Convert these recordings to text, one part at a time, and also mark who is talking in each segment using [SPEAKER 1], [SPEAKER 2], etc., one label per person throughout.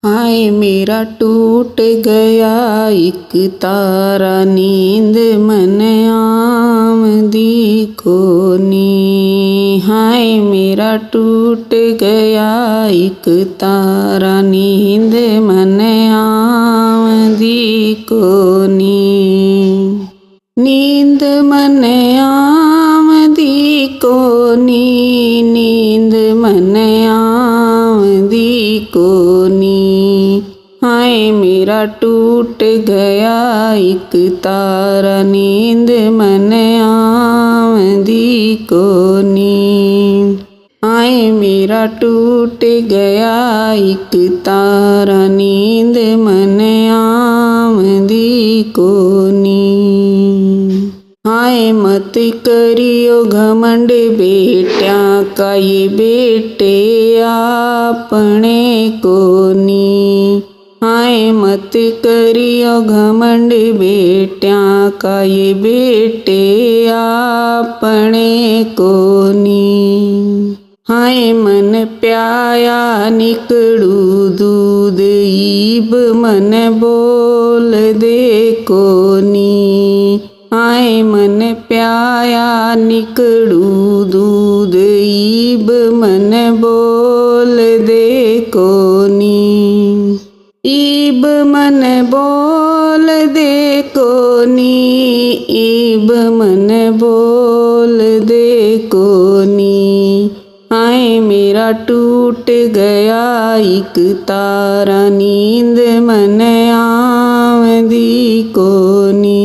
[SPEAKER 1] हाय मेरा टूट गया एक तारा, नींद मन आमदी कोनी। हाय मेरा टूट गया एक तारा, नींद मन आमदी कोनी। नींद मन आमदी कोनी, नींद मन आमदी कोनी। हाय मेरा टूट गया एक तारा, नींद मन आमदी कोनी। हाय मेरा टूट गया एक तारा, नींद मन आमदी कोनी। हाय मत करियो घमंड बेटियां का, ये बेटे आपने कोनी। हाय मत करियो घमंड बेटियां का, ये बेटे आपने कोनी। हाय मन प्याया निकड़ू दूध, ईब मन बोल दे कोनी। हाय मन प्याया निकड़ू दूध, ईब मन बोल दे कोनी। ईब मन बोल दे कोनी, ईब मन बोल दे कोनी। हाय मेरा टूट गया एक तारा, नींद मन आमदी कोनी।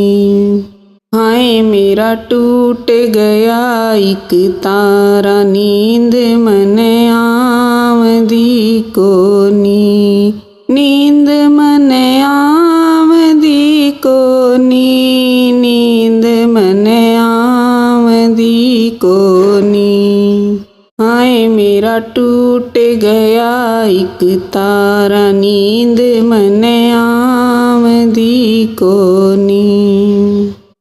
[SPEAKER 1] हाय मेरा टूट गया एक तारा, नींद मन आमदी कोनी। नींद मन आमदी कोनी, नींद मन आमदी कोनी। हाय मेरा टूट गया एक तारा, नींद मन आमदी कोनी।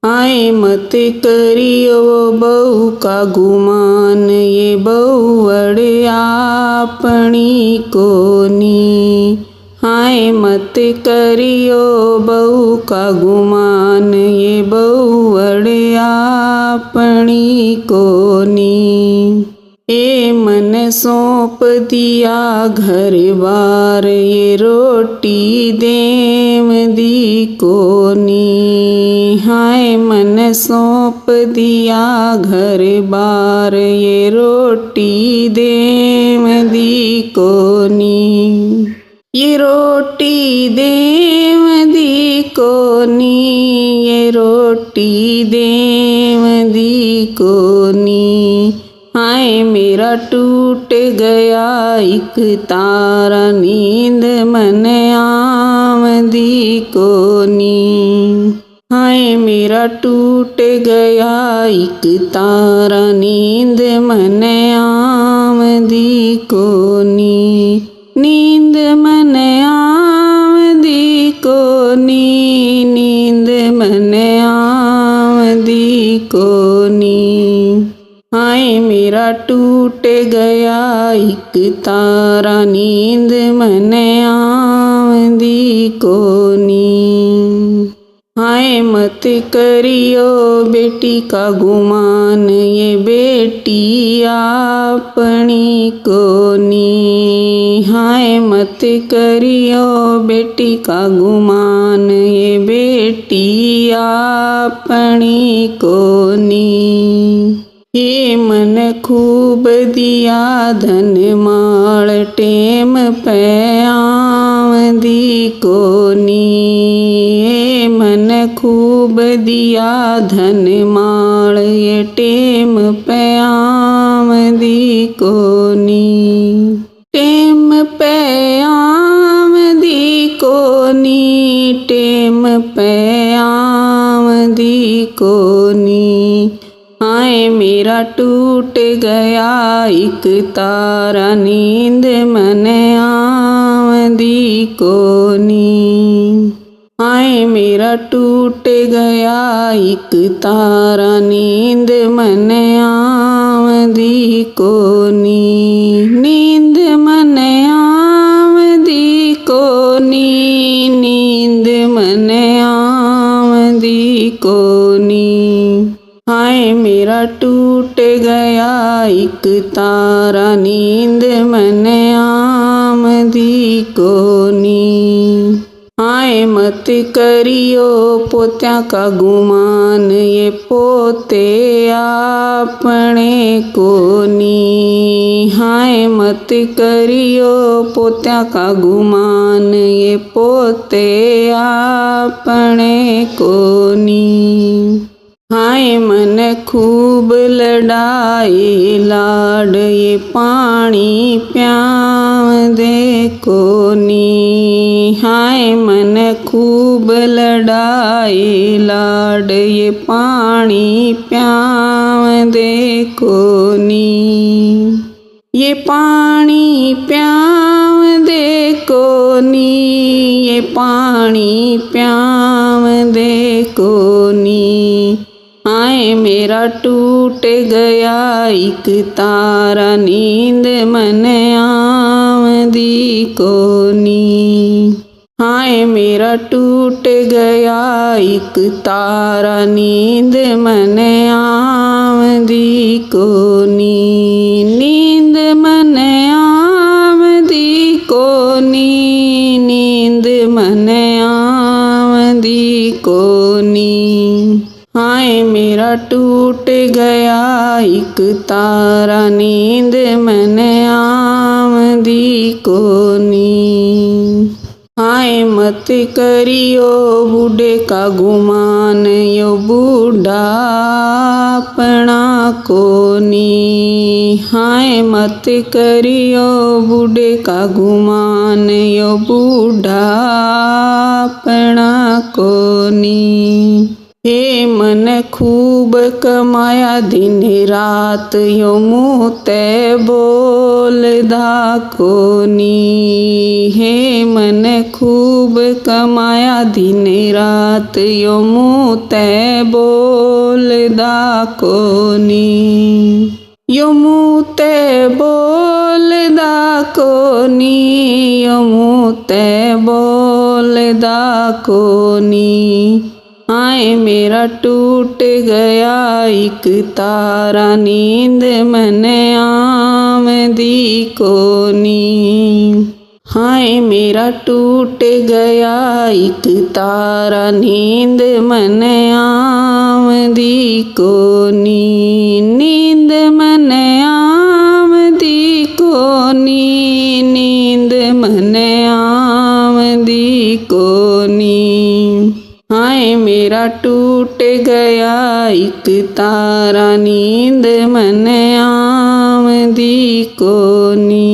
[SPEAKER 1] हाय मत करियो बहू का गुमान, ये बहू अड़े आपनी कोनी। हाय मत करियो बहू का गुमान, ये बहू अड़े आपनी कोनी। ए मन सौंप दिया घर बार, ये रोटी देम दी कोनी। हाय मन सौंप दिया घर बार, ये रोटी देम दी कोनी। ये रोटी देम दी कोनी, ये रोटी देम दी कोनी। हाय मेरा टूट गया एक तारा, नींद मन आमदी कोनी। हाय मेरा टूट गया एक तारा, नींद मन आमदी कोनी। नींद मन आमदी कोनी, नींद मन आमदी कोनी। हाय मेरा टूट गया एक तारा, नींद मन आमदी कोनी। हाय मत करियो बेटी का गुमान, ये बेटी आपनी कोनी। हाय मत करियो बेटी का गुमान, ये बेटी आपनी कोनी। हे मन खूब दिया धन माल, टेम पे आमदी कोनी। हे मन खूब दिया धन माल, ये टेम पे आमदी कोनी। टेम पे आमदी कोनी, टेम पे आमदी कोनी। हाय मेरा टूट गया एक तारा, नींद मन आमदी कोनी। हाय मेरा टूट गया एक तारा, नींद मन आमदी कोनी। नींद मन आमदी को टूट गया एक तारा, नींद मन आमदी कोनी। हाय मत करियो पोत्या का गुमान, ये पोते आपने कोनी। हाय मत करियो पोत्या का गुमान, ये पोते आपने कोनी। हाय मन खूब लड़ाई लाड, ये पानी प्याव दे कोनी। हाय मन खूब लड़ाई लाड, ये पानी प्याव दे कोनी। ये पानी प्याव दे कोनी, ये पानी प्याव दे कोनी। हाय मेरा टूट गया एक तारा, नींद मन आमदी कोनी। हाय मेरा टूट गया एक तारा, नींद मन आमदी कोनी। नींद मन आमदी कोनी, नींद मन आमदी कोनी। हाय मेरा टूट गया एक तारा, नींद मन आमदी कोनी। हाय मत करियो बूढ़े का गुमान, यो बूढ़ा अपना कोनी। हाय मत करियो बूढ़े का गुमान, यो बूढ़ा अपना कोनी। हे मन खूब कमाया दिन रात, यो मुँह ते बोलदा कोनी। हे मन खूब कमाया दिन रात, यो मुँह ते बोलदा कोनी। यो मुँह ते बोलदा कोनी, यो मुँह ते बोलदा कोनी। हाय मेरा टूट गया एक तारा, नींद मन आमदी कोनी। हाय मेरा टूट गया एक तारा, नींद मन आमदी कोनी। नींद मन आमदी कोनी, नींद मन आमदी कोनी। हाय मेरा टूट गया एक तारा, नींद मन आमदी कोनी।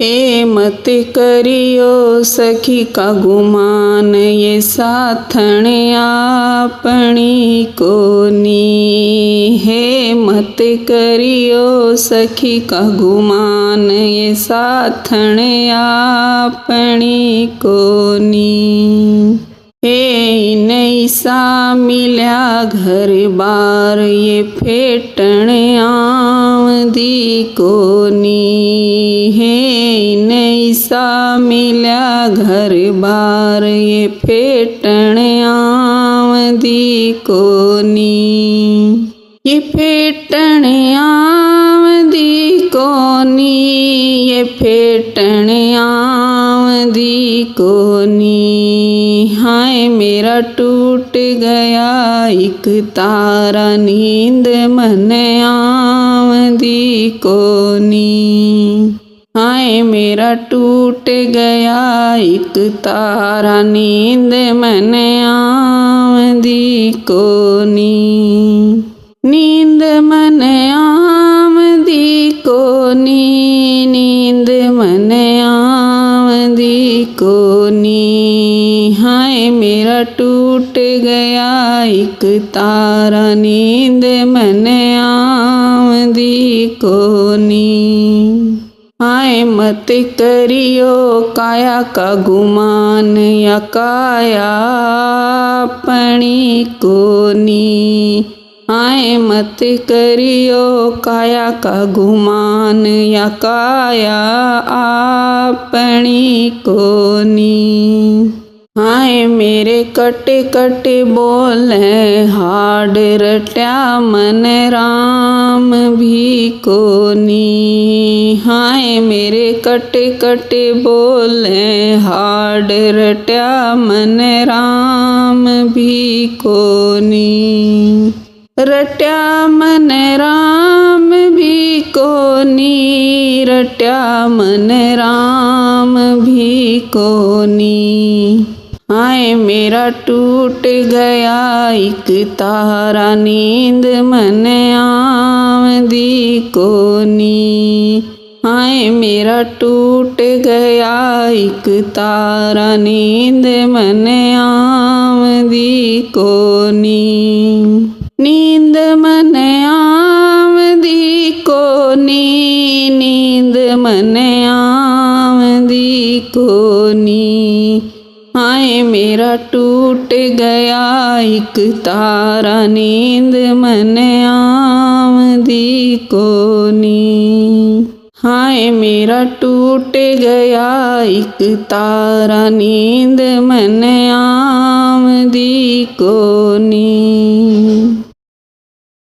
[SPEAKER 1] ए मत करियो सखी का गुमान, ये साथण आपनी कोनी। हे मत करियो सखी का गुमान, ये साथण आपनी कोनी। हे नहीं सा मिल्या घर बार, ये फेटण आमदी कोनी। हे नहीं सा मिल्या घर बार, ये फेटण आमदी कोनी। ये फेटण आमदी कोनी, ये फेटण आमदी कोनी। हाय मेरा टूट गया एक तारा, नींद मन आमदी कोनी। हाय मेरा टूट गया एक तारा, नींद मन आमदी कोनी। नींद मन आमदी कोनी, नींद मन आमदी कोनी। हाय मेरा टूट गया एक तारा, नींद मन आमदी कोनी। हाय मत करियो काया का गुमान, या काया अपनी कोनी। हाय मत करियो काया का गुमान, या काया अपनी कोनी। हाय ਮੇਰੇ ਕਟ ਕਟ ਬੋਲੇ ਹਾੜ ਰਟਿਆ ਮਨ ਰਾਮ ਵੀ ਕੋਨੀ। ਹਾਏ ਮੇਰੇ ਕਟ ਕਟ ਬੋਲੇ ਹਾੜ ਰਟਿਆ ਮਨ ਰਾਮ ਵੀ ਕੋਨੀ। ਰਟਿਆ ਮਨ ਰਾਮ ਵੀ ਕੋਨੀ, ਰਟਿਆ ਮਨ ਰਾਮ ਵੀ ਕੋਨੀ। ਹਾਏ ਮੇਰਾ ਟੂਟ ਗਿਆ ਇੱਕ ਤਾਰਾ ਨੀਂਦ ਮਨ ਆਵਦੀ ਕੋਨੀ। ਹਾਏ ਮੇਰਾ ਟੂਟ ਗਿਆ ਇੱਕ ਤਾਰਾ ਨੀਂਦ ਮਨ ਆਵਦੀ ਕੋਨੀ। ਨੀਂਦ ਮਨ ਆਵਦੀ ਕੋਨੀ, ਨੀਂਦ ਮਨ ਆਵਦੀ ਕੋਨੀ। ਹਾਏ ਮੇਰਾ ਟੂਟ ਗਿਆ ਇੱਕ ਤਾਰਾ ਨੀਂਦ ਮਨ ਆਵਦੀ ਕੋਨੀ। ਹਾਏ ਮੇਰਾ ਟੂਟ ਗਿਆ ਇੱਕ ਤਾਰਾ ਨੀਂਦ ਮਨ ਆਵਦੀ ਕੋਨੀ।